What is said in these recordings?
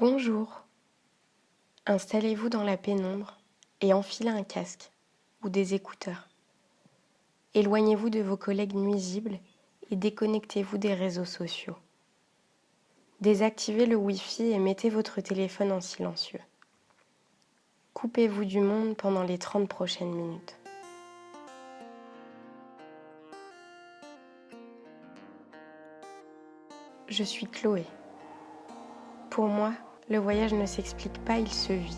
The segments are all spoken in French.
Bonjour. Installez-vous dans la pénombre et enfilez un casque ou des écouteurs. Éloignez-vous de vos collègues nuisibles et déconnectez-vous des réseaux sociaux. Désactivez le Wi-Fi et mettez votre téléphone en silencieux. Coupez-vous du monde pendant les 30 prochaines minutes. Je suis Chloé. Pour moi, le voyage ne s'explique pas, il se vit.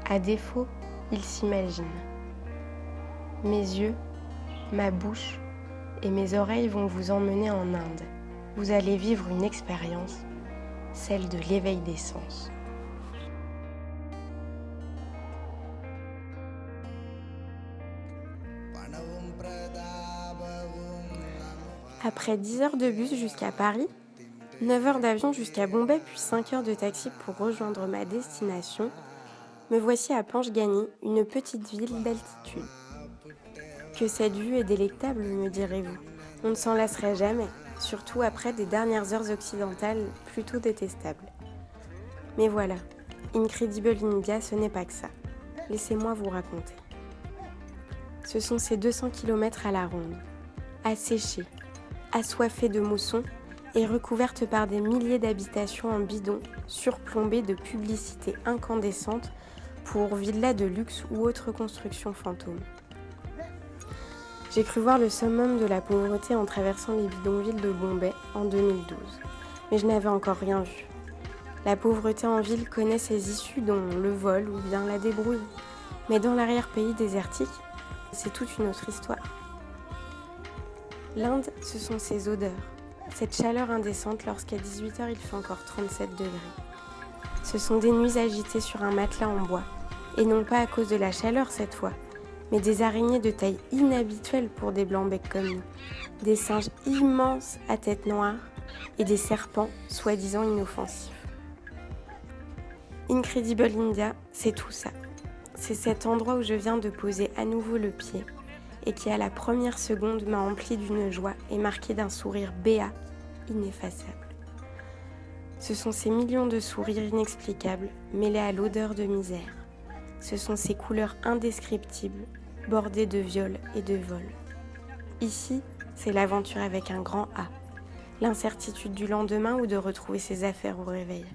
À défaut, il s'imagine. Mes yeux, ma bouche et mes oreilles vont vous emmener en Inde. Vous allez vivre une expérience, celle de l'éveil des sens. Après 10 heures de bus jusqu'à Paris, 9 heures d'avion jusqu'à Bombay, puis 5 heures de taxi pour rejoindre ma destination, me voici à Panchgani, une petite ville d'altitude. Que cette vue est délectable, me direz-vous. On ne s'en lasserait jamais, surtout après des dernières heures occidentales plutôt détestables. Mais voilà, Incredible India, ce n'est pas que ça. Laissez-moi vous raconter. Ce sont ces 200 km à la ronde, asséchés, assoiffées de moussons et recouvertes par des milliers d'habitations en bidon, surplombées de publicités incandescentes pour villas de luxe ou autres constructions fantômes. J'ai cru voir le summum de la pauvreté en traversant les bidonvilles de Bombay en 2012, mais je n'avais encore rien vu. La pauvreté en ville connaît ses issues, dont le vol ou bien la débrouille. Mais dans l'arrière-pays désertique, c'est toute une autre histoire. L'Inde, ce sont ses odeurs, cette chaleur indécente lorsqu'à 18h il fait encore 37 degrés. Ce sont des nuits agitées sur un matelas en bois, et non pas à cause de la chaleur cette fois, mais des araignées de taille inhabituelle pour des blancs-becs comme nous, des singes immenses à tête noire et des serpents soi-disant inoffensifs. Incredible India, c'est tout ça. C'est cet endroit où je viens de poser à nouveau le pied et qui à la première seconde m'a empli d'une joie et marqué d'un sourire béat, ineffaçable. Ce sont ces millions de sourires inexplicables mêlés à l'odeur de misère. Ce sont ces couleurs indescriptibles, bordées de viol et de vol. Ici, c'est l'aventure avec un grand A, l'incertitude du lendemain ou de retrouver ses affaires au réveil.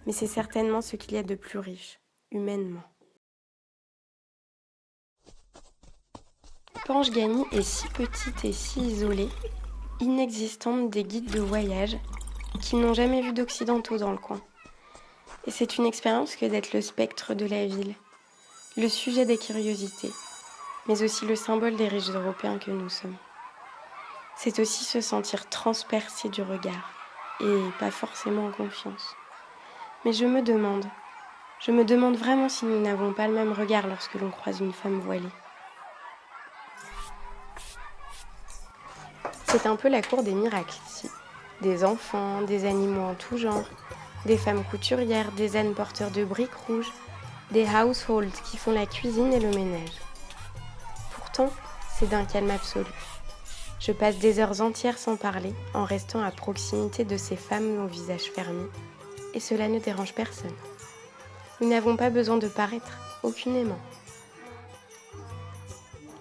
Mais c'est certainement ce qu'il y a de plus riche, humainement. Panchgani est si petite et si isolée, inexistante des guides de voyage qui n'ont jamais vu d'occidentaux dans le coin. Et c'est une expérience que d'être le spectre de la ville, le sujet des curiosités, mais aussi le symbole des riches Européens que nous sommes. C'est aussi se sentir transpercé du regard, et pas forcément en confiance. Mais je me demande vraiment si nous n'avons pas le même regard lorsque l'on croise une femme voilée. C'est un peu la cour des miracles ici. Des enfants, des animaux en tout genre, des femmes couturières, des ânes porteurs de briques rouges, des households qui font la cuisine et le ménage. Pourtant, c'est d'un calme absolu. Je passe des heures entières sans parler, en restant à proximité de ces femmes au visage fermé, et cela ne dérange personne. Nous n'avons pas besoin de paraître, aucunement.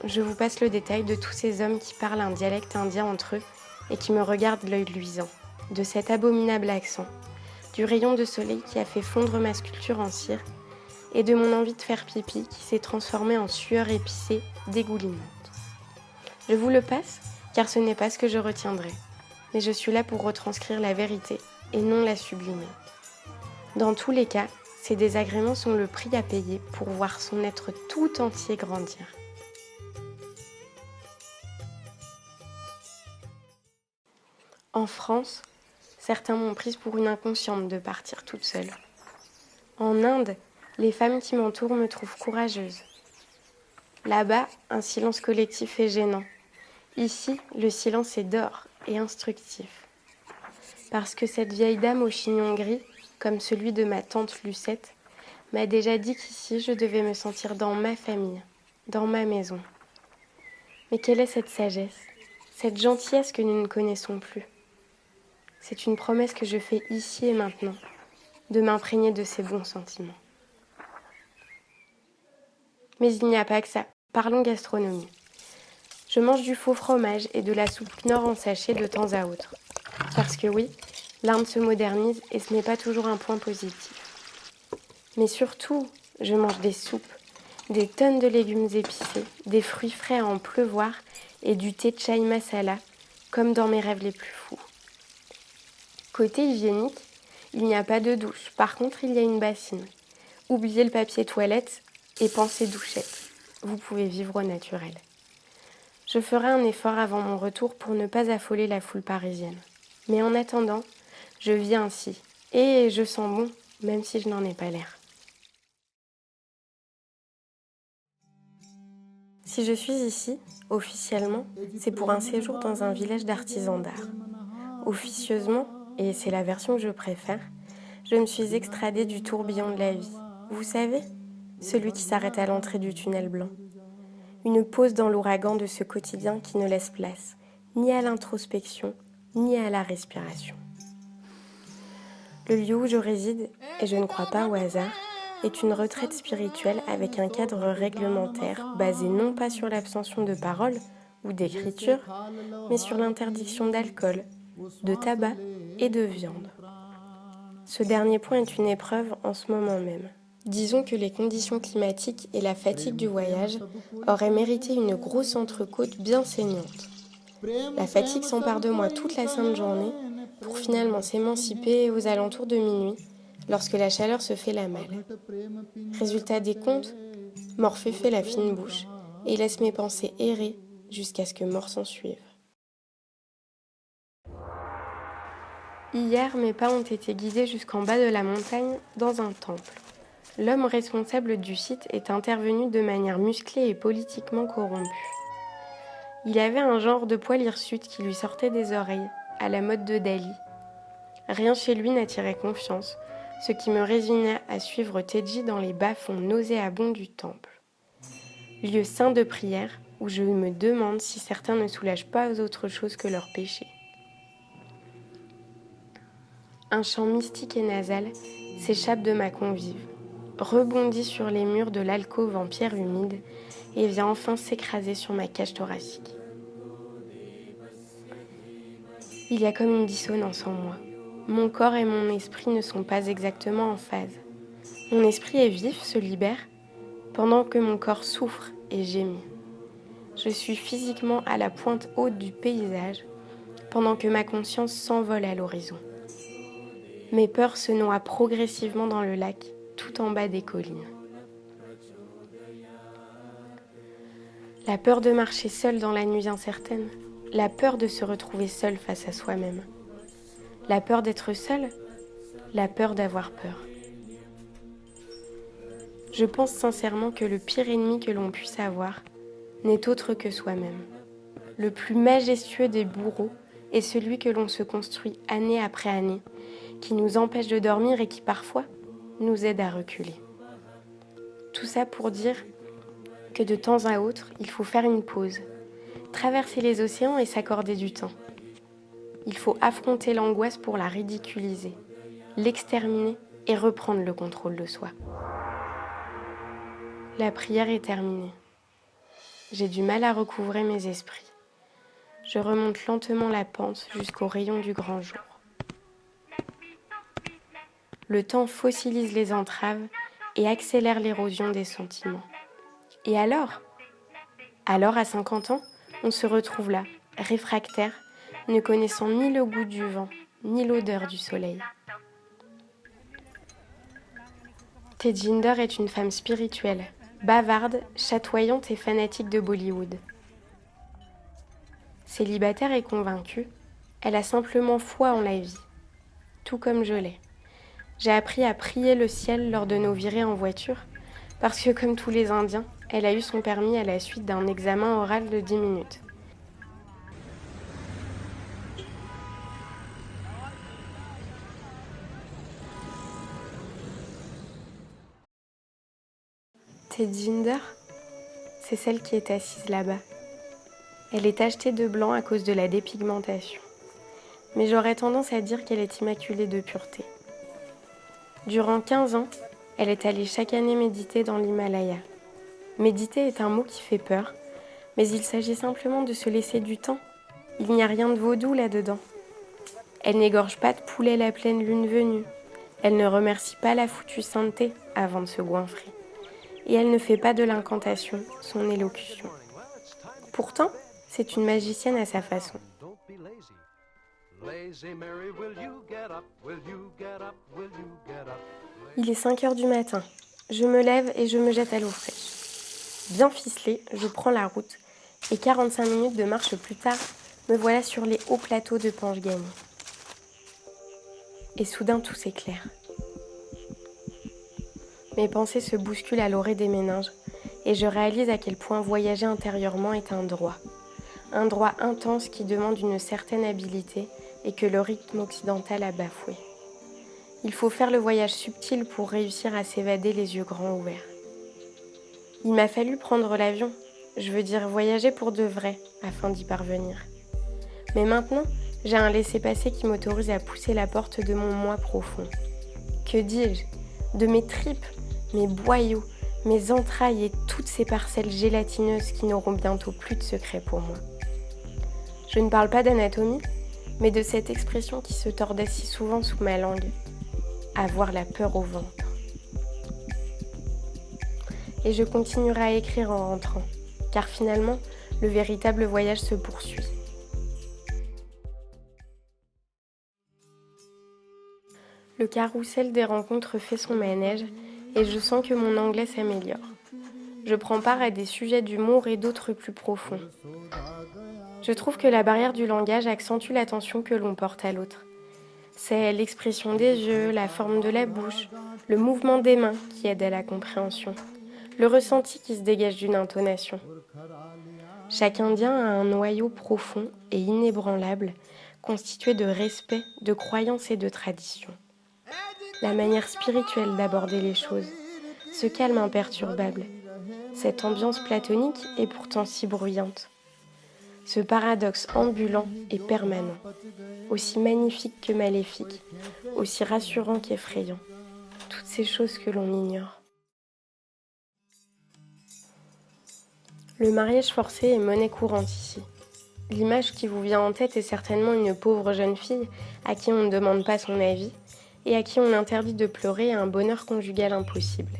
Je vous passe le détail de tous ces hommes qui parlent un dialecte indien entre eux et qui me regardent l'œil luisant, de cet abominable accent, du rayon de soleil qui a fait fondre ma sculpture en cire et de mon envie de faire pipi qui s'est transformée en sueur épicée dégoulinante. Je vous le passe car ce n'est pas ce que je retiendrai, mais je suis là pour retranscrire la vérité et non la sublimer. Dans tous les cas, ces désagréments sont le prix à payer pour voir son être tout entier grandir. En France, certains m'ont prise pour une inconsciente de partir toute seule. En Inde, les femmes qui m'entourent me trouvent courageuse. Là-bas, un silence collectif est gênant. Ici, le silence est d'or et instructif. Parce que cette vieille dame au chignon gris, comme celui de ma tante Lucette, m'a déjà dit qu'ici je devais me sentir dans ma famille, dans ma maison. Mais quelle est cette sagesse, cette gentillesse que nous ne connaissons plus ? C'est une promesse que je fais ici et maintenant. de m'imprégner de ces bons sentiments. Mais il n'y a pas que ça. Parlons gastronomie. Je mange du faux fromage et de la soupe Knorr en sachet de temps à autre. Parce que oui, l'Inde se modernise et ce n'est pas toujours un point positif. Mais surtout, je mange des soupes, des tonnes de légumes épicés, des fruits frais à en pleuvoir et du thé chai masala, comme dans mes rêves les plus fous. Côté hygiénique, il n'y a pas de douche. Par contre, il y a une bassine. Oubliez le papier toilette et pensez douchette. Vous pouvez vivre au naturel. Je ferai un effort avant mon retour pour ne pas affoler la foule parisienne. Mais en attendant, je vis ainsi. Et je sens bon, même si je n'en ai pas l'air. Si je suis ici, officiellement, c'est pour un séjour dans un village d'artisans d'art. Officieusement, et c'est la version que je préfère, je me suis extradée du tourbillon de la vie. Vous savez, celui qui s'arrête à l'entrée du tunnel blanc. Une pause dans l'ouragan de ce quotidien qui ne laisse place ni à l'introspection, ni à la respiration. Le lieu où je réside, et je ne crois pas au hasard, est une retraite spirituelle avec un cadre réglementaire basé non pas sur l'abstention de parole ou d'écriture, mais sur l'interdiction d'alcool, de tabac et de viande. Ce dernier point est une épreuve en ce moment même. Disons que les conditions climatiques et la fatigue du voyage auraient mérité une grosse entrecôte bien saignante. La fatigue s'empare de moi toute la sainte journée pour finalement s'émanciper aux alentours de minuit, lorsque la chaleur se fait la malle. Résultat des comptes, Morphée fait la fine bouche et laisse mes pensées errer jusqu'à ce que mort s'en suive. Hier, mes pas ont été guidés jusqu'en bas de la montagne, dans un temple. L'homme responsable du site est intervenu de manière musclée et politiquement corrompue. Il avait un genre de poil hirsute qui lui sortait des oreilles, à la mode de Dali. Rien chez lui n'attirait confiance, ce qui me résignait à suivre Teji dans les bas-fonds nauséabonds du temple. Lieu saint de prière où je me demande si certains ne soulagent pas autre chose que leurs péchés. Un chant mystique et nasal s'échappe de ma convive, rebondit sur les murs de l'alcôve en pierre humide et vient enfin s'écraser sur ma cage thoracique. Il y a comme une dissonance en moi. Mon corps et mon esprit ne sont pas exactement en phase. Mon esprit est vif, se libère, pendant que mon corps souffre et gémit. Je suis physiquement à la pointe haute du paysage, pendant que ma conscience s'envole à l'horizon. Mes peurs se noient progressivement dans le lac, tout en bas des collines. La peur de marcher seul dans la nuit incertaine, la peur de se retrouver seul face à soi-même, la peur d'être seul, la peur d'avoir peur. Je pense sincèrement que le pire ennemi que l'on puisse avoir n'est autre que soi-même. Le plus majestueux des bourreaux est celui que l'on se construit année après année, qui nous empêche de dormir et qui parfois nous aide à reculer. Tout ça pour dire que de temps à autre, il faut faire une pause, traverser les océans et s'accorder du temps. Il faut affronter l'angoisse pour la ridiculiser, l'exterminer et reprendre le contrôle de soi. La prière est terminée. J'ai du mal à recouvrer mes esprits. Je remonte lentement la pente jusqu'au rayon du grand jour. Le temps fossilise les entraves et accélère l'érosion des sentiments. Et alors, à 50 ans, on se retrouve là, réfractaire, ne connaissant ni le goût du vent, ni l'odeur du soleil. Tejinder est une femme spirituelle, bavarde, chatoyante et fanatique de Bollywood. Célibataire et convaincue, elle a simplement foi en la vie, tout comme je l'ai. J'ai appris à prier le ciel lors de nos virées en voiture, parce que comme tous les Indiens, elle a eu son permis à la suite d'un examen oral de 10 minutes. Tejinder, c'est celle qui est assise là-bas. Elle est tachetée de blanc à cause de la dépigmentation. Mais j'aurais tendance à dire qu'elle est immaculée de pureté. Durant 15 ans, elle est allée chaque année méditer dans l'Himalaya. Méditer est un mot qui fait peur, mais il s'agit simplement de se laisser du temps. Il n'y a rien de vaudou là-dedans. Elle n'égorge pas de poulet la pleine lune venue. Elle ne remercie pas la foutue sainteté avant de se goinfrer. Et elle ne fait pas de l'incantation son élocution. Pourtant, c'est une magicienne à sa façon. Il est 5 heures du matin. Je me lève et je me jette à l'eau fraîche. Bien ficelée, je prends la route et 45 minutes de marche plus tard, me voilà sur les hauts plateaux de Panchgani. Et soudain, tout s'éclaire. Mes pensées se bousculent à l'orée des méninges et je réalise à quel point voyager intérieurement est un droit. Un droit intense qui demande une certaine habileté et que le rythme occidental a bafoué. Il faut faire le voyage subtil pour réussir à s'évader les yeux grands ouverts. Il m'a fallu prendre l'avion, je veux dire voyager pour de vrai, afin d'y parvenir. Mais maintenant, j'ai un laissez-passer qui m'autorise à pousser la porte de mon moi profond. Que dis-je ? De mes tripes, mes boyaux, mes entrailles et toutes ces parcelles gélatineuses qui n'auront bientôt plus de secret pour moi. Je ne parle pas d'anatomie, mais de cette expression qui se tordait si souvent sous ma langue. Avoir la peur au ventre. Et je continuerai à écrire en rentrant, car finalement, le véritable voyage se poursuit. Le carrousel des rencontres fait son manège et je sens que mon anglais s'améliore. Je prends part à des sujets d'humour et d'autres plus profonds. Je trouve que la barrière du langage accentue l'attention que l'on porte à l'autre. C'est l'expression des yeux, la forme de la bouche, le mouvement des mains qui aident à la compréhension, le ressenti qui se dégage d'une intonation. Chaque Indien a un noyau profond et inébranlable, constitué de respect, de croyances et de traditions. La manière spirituelle d'aborder les choses, ce calme imperturbable, cette ambiance platonique est pourtant si bruyante. Ce paradoxe ambulant et permanent, aussi magnifique que maléfique, aussi rassurant qu'effrayant, toutes ces choses que l'on ignore. Le mariage forcé est monnaie courante ici. L'image qui vous vient en tête est certainement une pauvre jeune fille à qui on ne demande pas son avis et à qui on interdit de pleurer à un bonheur conjugal impossible.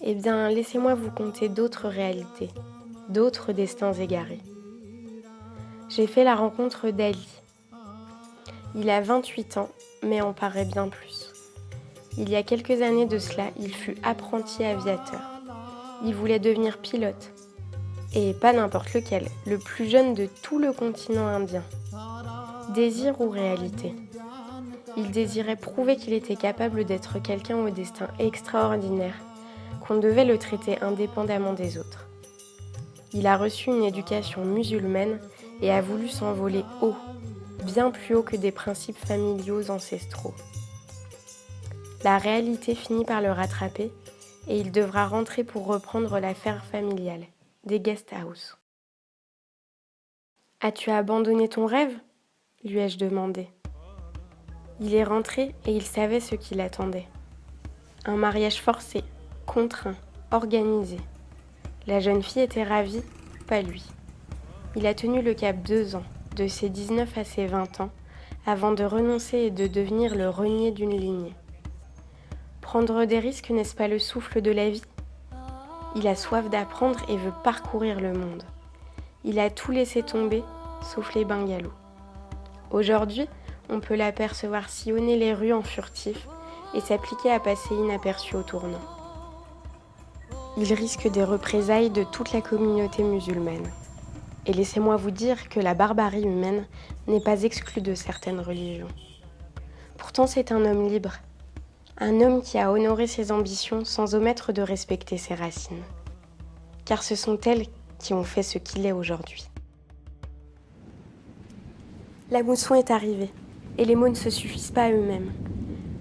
Eh bien, laissez-moi vous conter d'autres réalités, d'autres destins égarés. J'ai fait la rencontre d'Ali. Il a 28 ans, mais en paraît bien plus. Il y a quelques années de cela, il fut apprenti aviateur. Il voulait devenir pilote. Et pas n'importe lequel, le plus jeune de tout le continent indien. Désir ou réalité ? Il désirait prouver qu'il était capable d'être quelqu'un au destin extraordinaire, qu'on devait le traiter indépendamment des autres. Il a reçu une éducation musulmane et a voulu s'envoler haut, bien plus haut que des principes familiaux ancestraux. La réalité finit par le rattraper et il devra rentrer pour reprendre l'affaire familiale, des guest house. « As-tu abandonné ton rêve ?» lui ai-je demandé. Il est rentré et il savait ce qui l'attendait. Un mariage forcé, contraint, organisé. La jeune fille était ravie, pas lui. Il a tenu le cap 2 ans, de ses 19 à ses 20 ans, avant de renoncer et de devenir le renier d'une lignée. Prendre des risques, n'est-ce pas le souffle de la vie ? Il a soif d'apprendre et veut parcourir le monde. Il a tout laissé tomber, sauf les bungalows. Aujourd'hui, on peut l'apercevoir sillonner les rues en furtif et s'appliquer à passer inaperçu au tournant. Il risque des représailles de toute la communauté musulmane. Et laissez-moi vous dire que la barbarie humaine n'est pas exclue de certaines religions. Pourtant, c'est un homme libre. Un homme qui a honoré ses ambitions sans omettre de respecter ses racines. Car ce sont elles qui ont fait ce qu'il est aujourd'hui. La mousson est arrivée, et les mots ne se suffisent pas à eux-mêmes.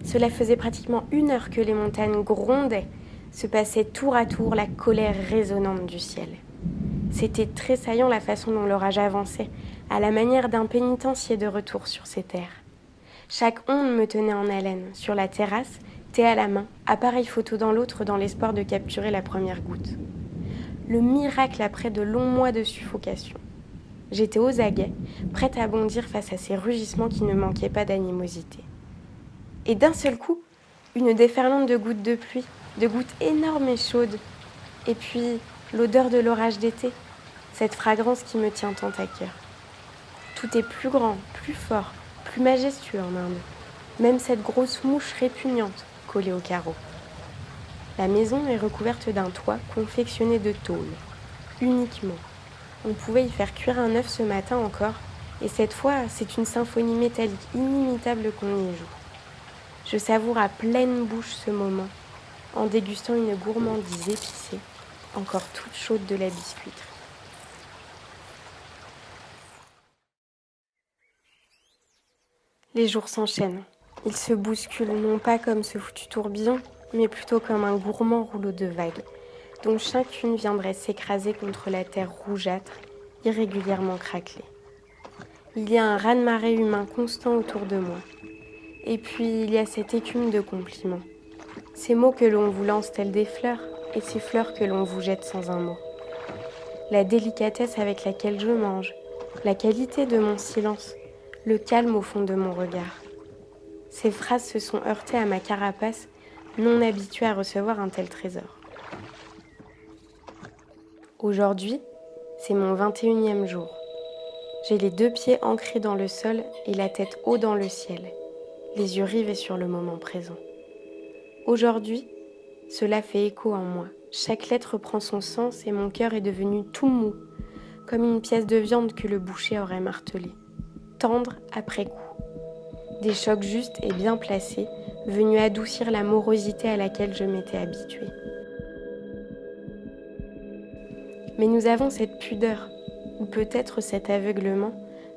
Cela faisait pratiquement 1 heure que les montagnes grondaient, se passait tour à tour la colère résonnante du ciel. C'était tressaillant la façon dont l'orage avançait, à la manière d'un pénitencier de retour sur ses terres. Chaque onde me tenait en haleine, sur la terrasse, thé à la main, appareil photo dans l'autre dans l'espoir de capturer la première goutte. Le miracle après de longs mois de suffocation. J'étais aux aguets, prête à bondir face à ces rugissements qui ne manquaient pas d'animosité. Et d'un seul coup, une déferlante de gouttes de pluie, de gouttes énormes et chaudes. Et puis, l'odeur de l'orage d'été, cette fragrance qui me tient tant à cœur. Tout est plus grand, plus fort, plus majestueux en Inde. Même cette grosse mouche répugnante collée au carreau. La maison est recouverte d'un toit confectionné de tôle, uniquement. On pouvait y faire cuire un œuf ce matin encore, et cette fois, c'est une symphonie métallique inimitable qu'on y joue. Je savoure à pleine bouche ce moment, en dégustant une gourmandise épicée, encore toute chaude de la biscuiterie. Les jours s'enchaînent. Ils se bousculent non pas comme ce foutu tourbillon, mais plutôt comme un gourmand rouleau de vagues, dont chacune viendrait s'écraser contre la terre rougeâtre, irrégulièrement craquelée. Il y a un raz-de-marée humain constant autour de moi. Et puis il y a cette écume de compliments. Ces mots que l'on vous lance tels des fleurs, et ces fleurs que l'on vous jette sans un mot. La délicatesse avec laquelle je mange, la qualité de mon silence, le calme au fond de mon regard. Ces phrases se sont heurtées à ma carapace, non habituée à recevoir un tel trésor. Aujourd'hui, c'est mon 21e jour. J'ai les 2 pieds ancrés dans le sol et la tête haut dans le ciel, les yeux rivés sur le moment présent. Aujourd'hui, cela fait écho en moi. Chaque lettre prend son sens et mon cœur est devenu tout mou, comme une pièce de viande que le boucher aurait martelée, tendre après coup. Des chocs justes et bien placés, venus adoucir la morosité à laquelle je m'étais habituée. Mais nous avons cette pudeur, ou peut-être cet aveuglement,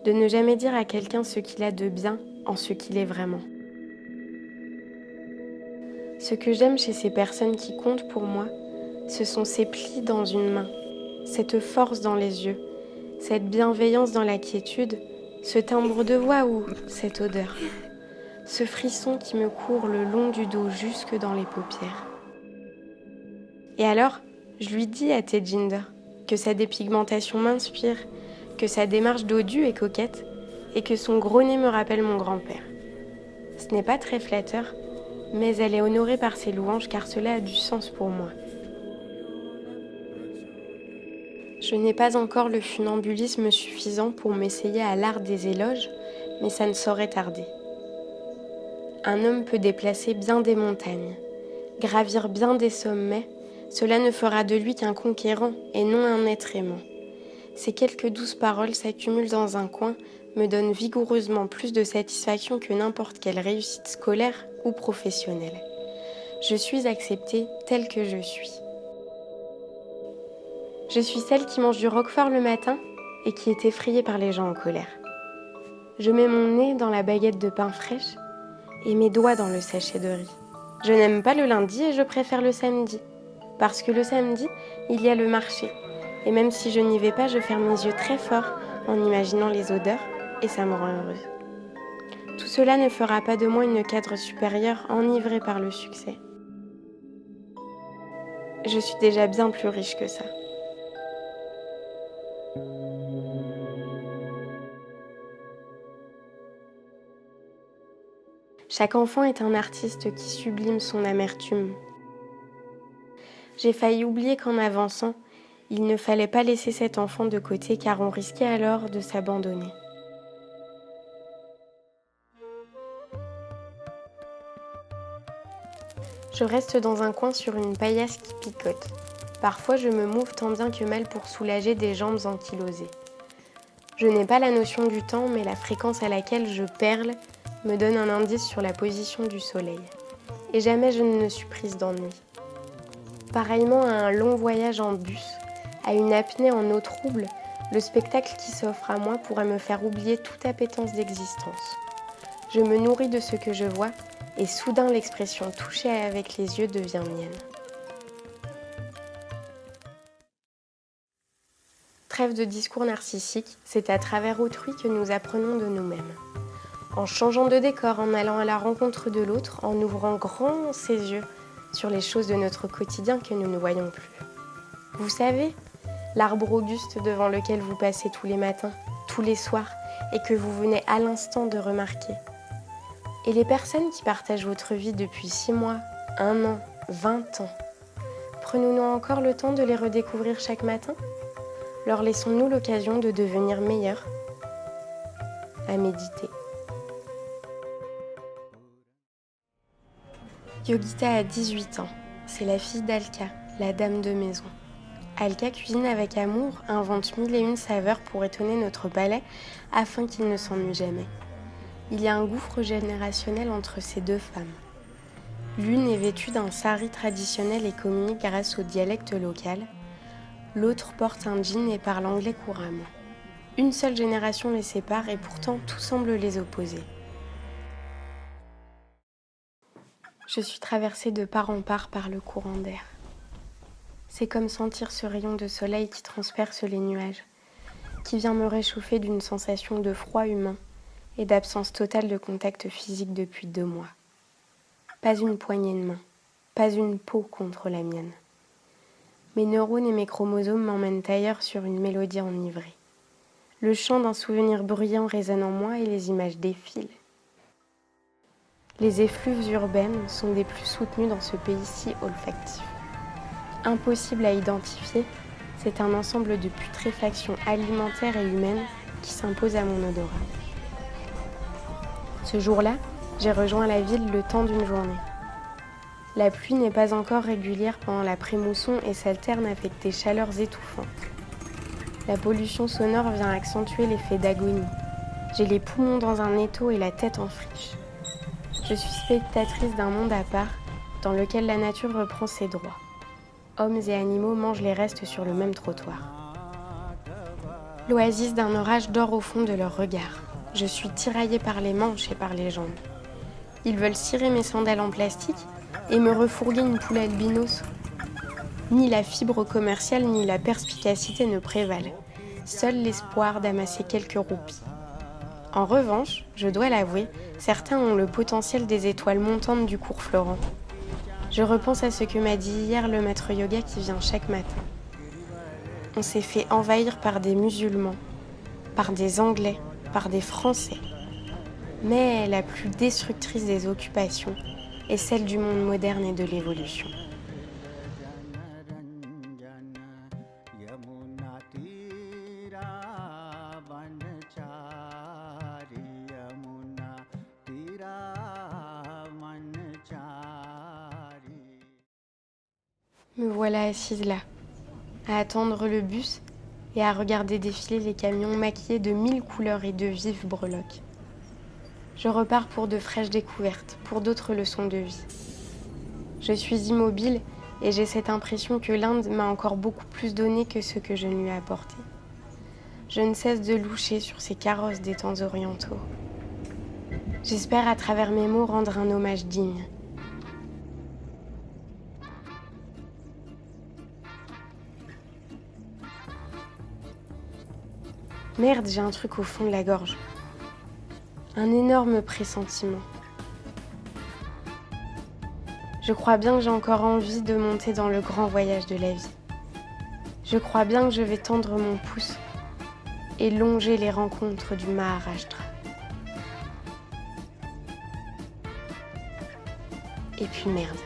de ne jamais dire à quelqu'un ce qu'il a de bien en ce qu'il est vraiment. Ce que j'aime chez ces personnes qui comptent pour moi, ce sont ces plis dans une main, cette force dans les yeux, cette bienveillance dans la quiétude, ce timbre de voix ou cette odeur, ce frisson qui me court le long du dos jusque dans les paupières. Et alors, je lui dis à Tejinder que sa dépigmentation m'inspire, que sa démarche dodue est coquette et que son gros nez me rappelle mon grand-père. Ce n'est pas très flatteur, mais elle est honorée par ses louanges car cela a du sens pour moi. Je n'ai pas encore le funambulisme suffisant pour m'essayer à l'art des éloges, mais ça ne saurait tarder. Un homme peut déplacer bien des montagnes, gravir bien des sommets, cela ne fera de lui qu'un conquérant et non un être aimant. Ces quelques douces paroles s'accumulent dans un coin, me donnent vigoureusement plus de satisfaction que n'importe quelle réussite scolaire ou professionnelle. Je suis acceptée telle que je suis. Je suis celle qui mange du roquefort le matin et qui est effrayée par les gens en colère. Je mets mon nez dans la baguette de pain fraîche et mes doigts dans le sachet de riz. Je n'aime pas le lundi et je préfère le samedi. Parce que le samedi, il y a le marché. Et même si je n'y vais pas, je ferme mes yeux très fort en imaginant les odeurs et ça me rend heureuse. Tout cela ne fera pas de moi une cadre supérieure enivrée par le succès. Je suis déjà bien plus riche que ça. Chaque enfant est un artiste qui sublime son amertume. J'ai failli oublier qu'en avançant, il ne fallait pas laisser cet enfant de côté car on risquait alors de s'abandonner. Je reste dans un coin sur une paillasse qui picote. Parfois je me mouve tant bien que mal pour soulager des jambes ankylosées. Je n'ai pas la notion du temps, mais la fréquence à laquelle je perle me donne un indice sur la position du soleil. Et jamais je ne suis prise d'ennui. Pareillement à un long voyage en bus, à une apnée en eau trouble, le spectacle qui s'offre à moi pourrait me faire oublier toute appétence d'existence. Je me nourris de ce que je vois, et soudain l'expression touchée avec les yeux devient mienne. Trêve de discours narcissiques, c'est à travers autrui que nous apprenons de nous-mêmes. en changeant de décor, en allant à la rencontre de l'autre, en ouvrant grand ses yeux sur les choses de notre quotidien que nous ne voyons plus. Vous savez, l'arbre auguste devant lequel vous passez tous les matins, tous les soirs, et que vous venez à l'instant de remarquer. Et les personnes qui partagent votre vie depuis 6 mois, 1 an, 20 ans, prenons-nous encore le temps de les redécouvrir chaque matin? Leur laissons-nous l'occasion de devenir meilleurs? À méditer. Yogita a 18 ans. C'est la fille d'Alka, la dame de maison. Alka cuisine avec amour, invente 1001 saveurs pour étonner notre palais afin qu'il ne s'ennuie jamais. Il y a un gouffre générationnel entre ces deux femmes. L'une est vêtue d'un sari traditionnel et communique grâce au dialecte local. L'autre porte un jean et parle anglais couramment. Une seule génération les sépare et pourtant tout semble les opposer. Je suis traversée de part en part par le courant d'air. C'est comme sentir ce rayon de soleil qui transperce les nuages, qui vient me réchauffer d'une sensation de froid humain et d'absence totale de contact physique depuis 2 mois. Pas une poignée de main, pas une peau contre la mienne. Mes neurones et mes chromosomes m'emmènent ailleurs sur une mélodie enivrée. Le chant d'un souvenir bruyant résonne en moi et les images défilent. Les effluves urbaines sont des plus soutenues dans ce pays si olfactif. Impossible à identifier, c'est un ensemble de putréfaction alimentaire et humaine qui s'impose à mon odorat. Ce jour-là, j'ai rejoint la ville le temps d'une journée. La pluie n'est pas encore régulière pendant la pré-mousson et s'alterne avec des chaleurs étouffantes. La pollution sonore vient accentuer l'effet d'agonie. J'ai les poumons dans un étau et la tête en friche. Je suis spectatrice d'un monde à part dans lequel la nature reprend ses droits. Hommes et animaux mangent les restes sur le même trottoir. L'oasis d'un orage dort au fond de leurs regards. Je suis tiraillée par les manches et par les jambes. Ils veulent cirer mes sandales en plastique et me refourguer une poule albinos. Ni la fibre commerciale ni la perspicacité ne prévalent. Seul l'espoir d'amasser quelques roupies. En revanche, je dois l'avouer, certains ont le potentiel des étoiles montantes du cours Florent. Je repense à ce que m'a dit hier le maître yoga qui vient chaque matin. On s'est fait envahir par des musulmans, par des Anglais, par des Français. Mais la plus destructrice des occupations est celle du monde moderne et de l'évolution. Me voilà assise là, à attendre le bus et à regarder défiler les camions maquillés de 1000 couleurs et de vives breloques. Je repars pour de fraîches découvertes, pour d'autres leçons de vie. Je suis immobile et j'ai cette impression que l'Inde m'a encore beaucoup plus donné que ce que je ne lui ai apporté. Je ne cesse de loucher sur ces carrosses des temps orientaux. J'espère à travers mes mots rendre un hommage digne. Merde, j'ai un truc au fond de la gorge. Un énorme pressentiment. Je crois bien que j'ai encore envie de monter dans le grand voyage de la vie. Je crois bien que je vais tendre mon pouce et longer les rencontres du Maharashtra. Et puis merde.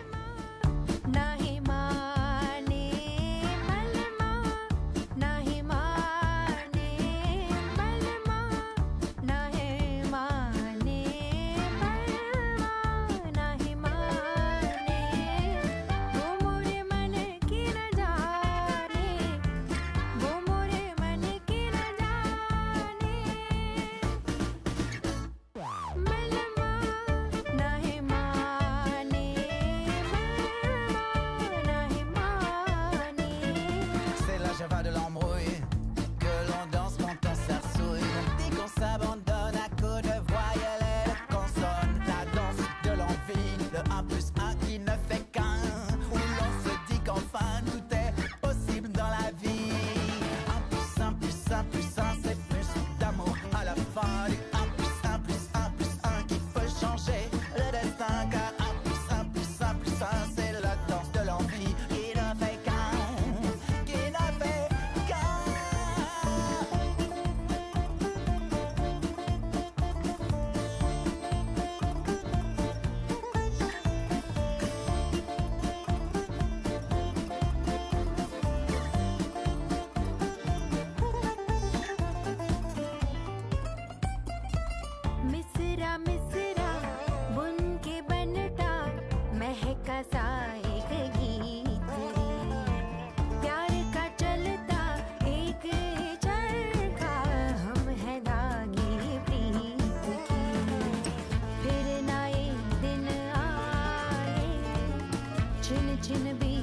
सा एक गीत प्यार का चलता एक चरखा हम है धागे प्रीत की फिर ना ये दिन आए छिन छिन भी